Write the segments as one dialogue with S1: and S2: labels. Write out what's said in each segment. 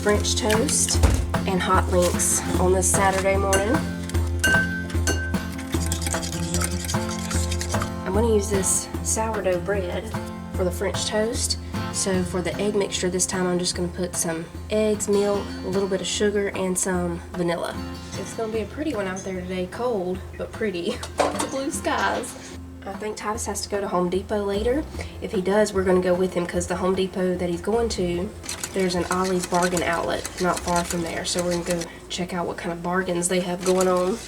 S1: French toast and hot links on this Saturday morning. I'm going to use this sourdough bread for the French toast. So for the egg mixture this time, I'm just going to put some eggs, milk, a little bit of sugar, and some vanilla. It's going to be a pretty one out there today. Cold, but pretty. Lots of blue skies. I think Titus has to go to Home Depot later. If he does, we're going to go with him because the Home Depot that he's going to, there's an Ollie's bargain outlet not far from there. So we're going to go check out what kind of bargains they have going on.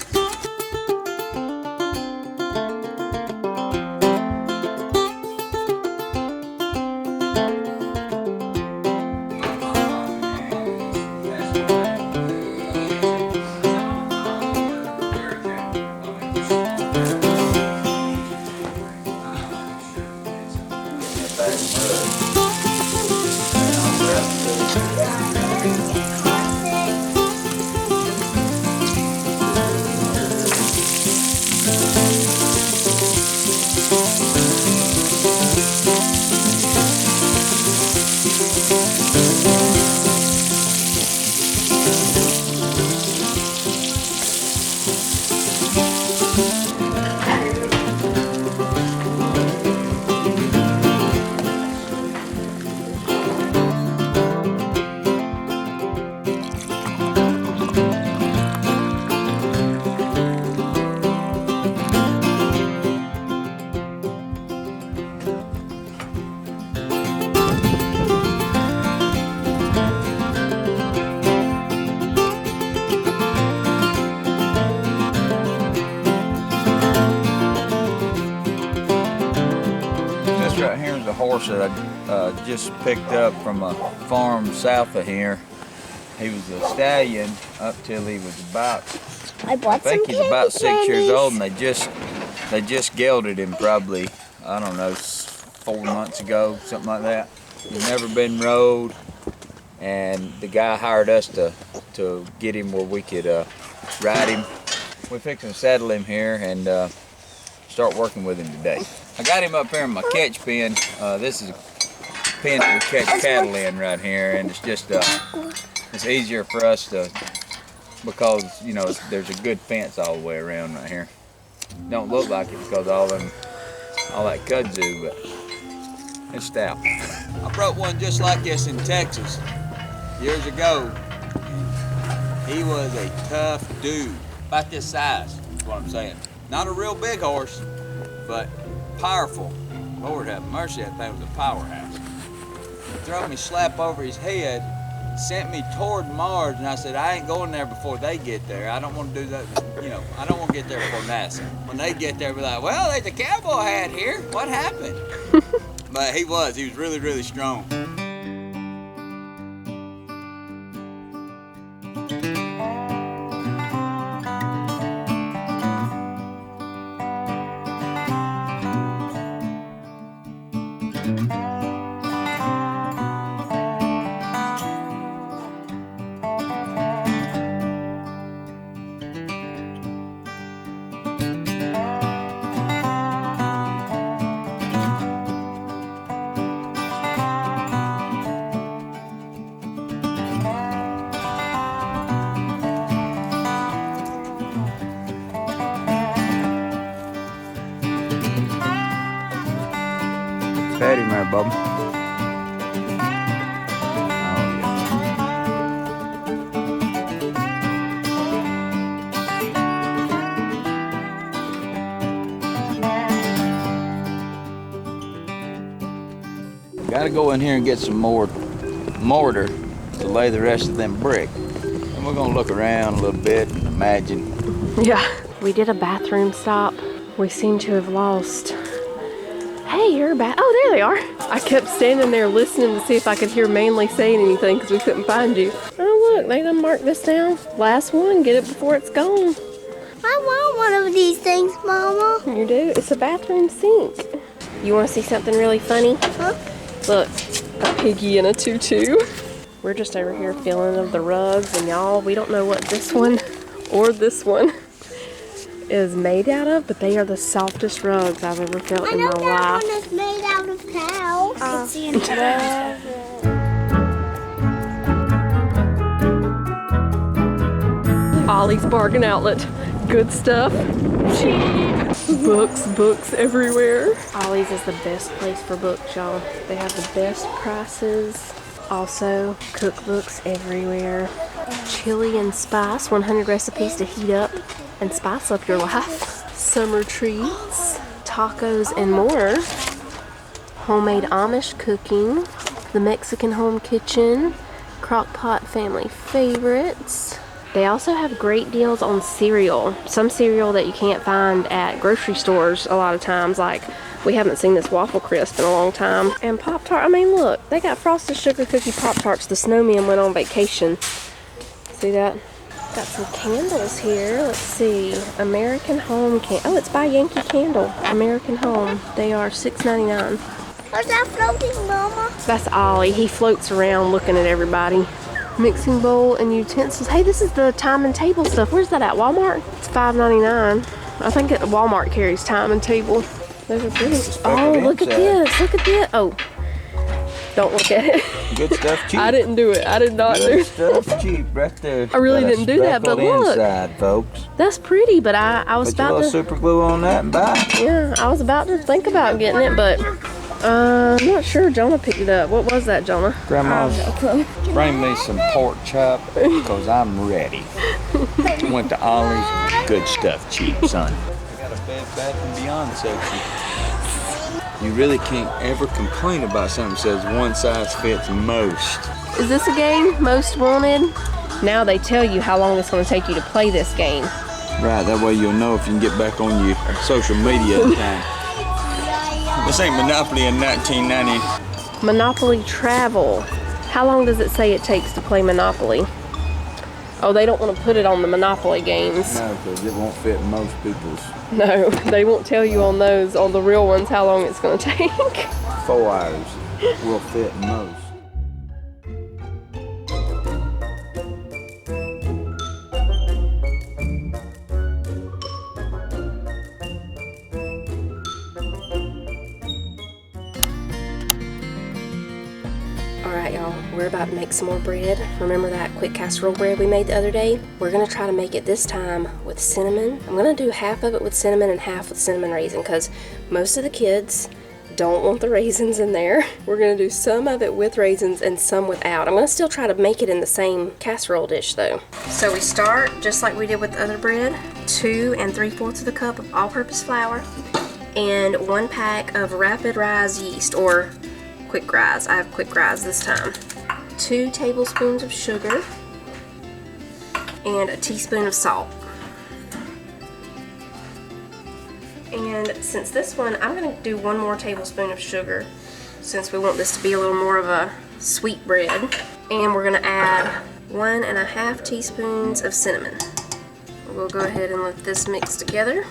S2: Right here is a horse that I just picked up from a farm south of here. He was a stallion up till he was about, I think he's about 6 years old, and they just gelded him probably, I don't know, 4 months ago, something like that. He's never been rode, and the guy hired us to get him where we could ride him. We're fixing to saddle him here and start working with him today. I got him up here in my catch pen. This is a pen that we catch cattle in right here, and it's just it's easier for us to, because you know there's a good fence all the way around right here. Don't look like it because all that kudzu, but it's stout. I brought one just like this in Texas years ago. He was a tough dude, about this size. Is what I'm saying. Not a real big horse, but powerful. Lord have mercy, that thing was a powerhouse. He threw me slap over his head, sent me toward Mars, and I said, I ain't going there before they get there. I don't want to do that, you know, I don't want to get there before NASA. When they get there, we're like, well, there's a cowboy hat here. What happened? But he was really, really strong. Pat him there, Bubba. Gotta go in here and get some more mortar to lay the rest of them brick. And we're gonna look around a little bit and imagine.
S1: Yeah, we did a bathroom stop. We seem to have lost. Hey, you're back. Oh, there they are. I kept standing there listening to see if I could hear Manly saying anything because we couldn't find you. Oh, look, they done marked this down. Last one, get it before it's gone.
S3: I want one of these things, Mama.
S1: You do? It's a bathroom sink. You want to see something really funny?
S3: Huh?
S1: Look, a piggy in a tutu. We're just over here feeling of the rugs, and y'all, we don't know what this one or this one is made out of, but they are the softest rugs I've ever felt in my life.
S3: I know that one is made out of cows. It's the
S1: Ollie's Bargain Outlet. Good stuff, cheap. Books everywhere. Ollie's is the best place for books, y'all. They have the best prices. Also, cookbooks everywhere. Chili and spice, 100 recipes to heat up and spice up your life. Summer treats, tacos and more. Homemade Amish cooking, the Mexican home kitchen, crock pot family favorites. They also have great deals on cereal. Some cereal that you can't find at grocery stores a lot of times, like we haven't seen this Waffle Crisp in a long time. And Pop-Tart, I mean look, they got Frosted Sugar Cookie Pop-Tarts. The snowman went on vacation. See that? Got some candles here. Let's see. American Home oh, it's by Yankee Candle. American Home. They are $6.99.
S3: What's that floating, Mama?
S1: That's Ollie. He floats around looking at everybody. Mixing bowl and utensils. Hey, this is the time and table stuff. Where's that at? Walmart? It's $5.99. I think Walmart carries time and table. Those are pretty. Oh, look at this. Look at this. Oh, don't look at it.
S2: Good stuff cheap.
S1: I didn't do it. I did not do
S2: Good
S1: it.
S2: stuff cheap right there.
S1: I really didn't do that, but look.
S2: Inside, folks.
S1: That's pretty, but I was
S2: Put your
S1: about
S2: little
S1: to.
S2: super glue on that and buy it.
S1: Yeah, I was about to think about getting it, but I'm not sure. Jonah picked it up. What was that, Jonah?
S2: Grandma's bring me some pork chop because I'm ready. Went to Ollie's. Good stuff cheap, son. I got a Bed Bath and Beyond section. You really can't ever complain about something that says one size fits most.
S1: Is this a game? Most Wanted? Now they tell you how long it's going to take you to play this game.
S2: Right, that way you'll know if you can get back on your social media in time. This ain't Monopoly in 1990.
S1: Monopoly Travel. How long does it say it takes to play Monopoly? Oh, they don't want to put it on the Monopoly games.
S2: No, because it won't fit most people's.
S1: No, they won't tell you on those, on the real ones, how long it's going to take.
S2: 4 hours will fit most.
S1: Alright y'all, we're about to make some more bread. Remember that quick casserole bread we made the other day? We're going to try to make it this time with cinnamon. I'm going to do half of it with cinnamon and half with cinnamon raisin because most of the kids don't want the raisins in there. We're going to do some of it with raisins and some without. I'm going to still try to make it in the same casserole dish though. So we start just like we did with the other bread. 2 3/4 of a cup of all-purpose flour and 1 pack of rapid rise yeast or quick rise. I have quick rise this time. 2 tablespoons of sugar and a teaspoon of salt. And since this one, I'm going to do 1 more tablespoon of sugar since we want this to be a little more of a sweet bread. And we're going to add 1.5 teaspoons of cinnamon. We'll go ahead and let this mix together.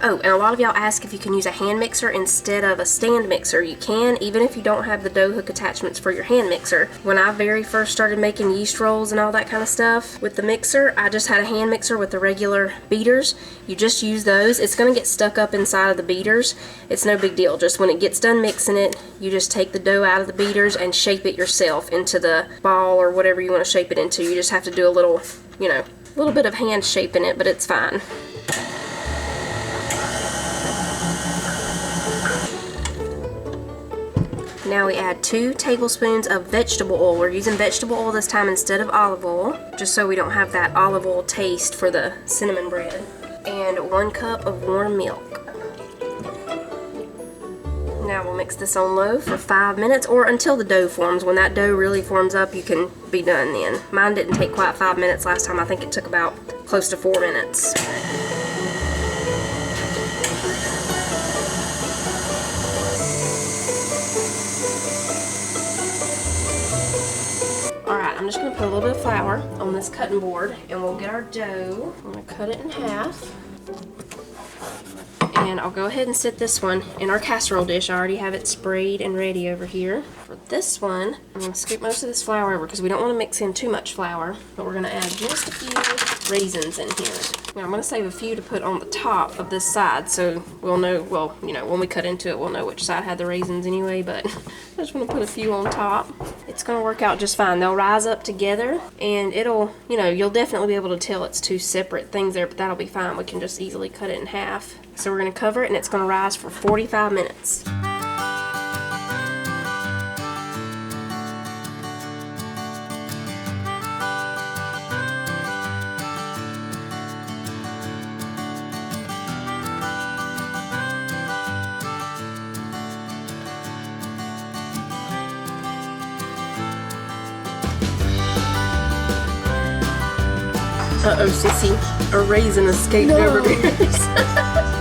S1: Oh, and a lot of y'all ask if you can use a hand mixer instead of a stand mixer. You can, even if you don't have the dough hook attachments for your hand mixer. When I very first started making yeast rolls and all that kind of stuff with the mixer, I just had a hand mixer with the regular beaters. You just use those. It's going to get stuck up inside of the beaters. It's no big deal. Just when it gets done mixing it, you just take the dough out of the beaters and shape it yourself into the ball or whatever you want to shape it into. You just have to do a little, you know, a little bit of hand shaping it, but it's fine. Now we add 2 tablespoons of vegetable oil. We're using vegetable oil this time instead of olive oil, just so we don't have that olive oil taste for the cinnamon bread. And 1 cup of warm milk. Now we'll mix this on low for 5 minutes or until the dough forms. When that dough really forms up, you can be done then. Mine didn't take quite 5 minutes last time. I think it took about close to 4 minutes. Alright, I'm just going to put a little bit of flour on this cutting board and we'll get our dough. I'm going to cut it in half. And I'll go ahead and set this one in our casserole dish. I already have it sprayed and ready over here. For this one, I'm going to scoop most of this flour over because we don't want to mix in too much flour. But we're going to add just a few raisins in here. Now I'm going to save a few to put on the top of this side so we'll know, well, you know, when we cut into it, we'll know which side had the raisins anyway, but I just want to put a few on top. It's It's gonna work out just fine. They'll rise up together and it'll, you'll definitely be able to tell it's two separate things there, but that'll be fine. We can just easily cut it in half. So we're gonna cover it and it's gonna rise for 45 minutes. Uh-oh, Sissy, a raisin escaped over here.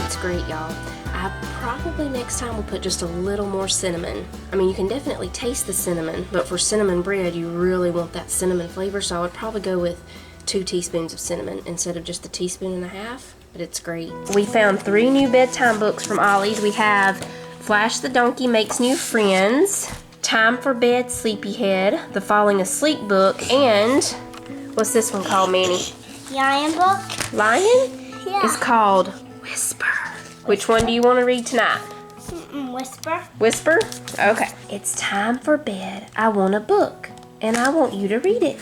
S1: It's great, y'all. I probably next time will put just a little more cinnamon. I mean, you can definitely taste the cinnamon, but for cinnamon bread, you really want that cinnamon flavor, so I would probably go with 2 teaspoons of cinnamon instead of just a teaspoon and a half, but it's great. We found 3 new bedtime books from Ollie's. We have Flash the Donkey Makes New Friends, Time for Bed, Sleepyhead, the Falling Asleep book, and what's this one called, Manny?
S3: Lion book?
S1: Lion?
S3: Yeah.
S1: It's called Whisper. Which one do you want to read tonight?
S3: Whisper.
S1: Whisper? Okay. It's time for bed. I want a book, and I want you to read it.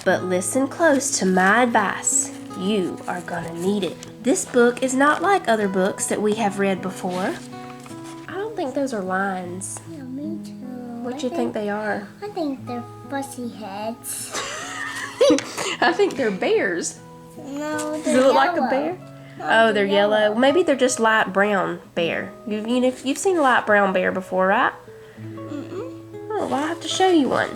S1: But listen close to my advice. You are gonna need it. This book is not like other books that we have read before. I don't think those are lines.
S3: Me too.
S1: What do you think they are?
S3: I think they're fussy heads.
S1: I think they're bears.
S3: No,
S1: Does
S3: they're
S1: it look like a
S3: yellow.
S1: bear?
S3: No,
S1: Oh, they're yellow. Maybe they're just light brown bear. You've seen a light brown bear before, right? Oh, well, I'll have to show you one.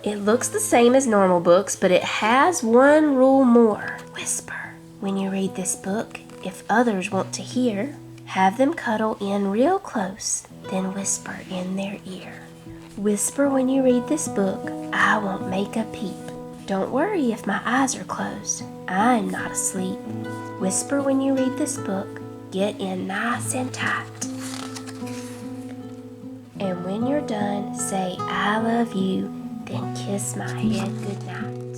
S1: It looks the same as normal books, but it has one rule more. Whisper. When you read this book, if others want to hear, have them cuddle in real close, then whisper in their ear. Whisper when you read this book, I won't make a peep. Don't worry if my eyes are closed, I'm not asleep. Whisper when you read this book, get in nice and tight. And when you're done, say I love you, then kiss my head goodnight.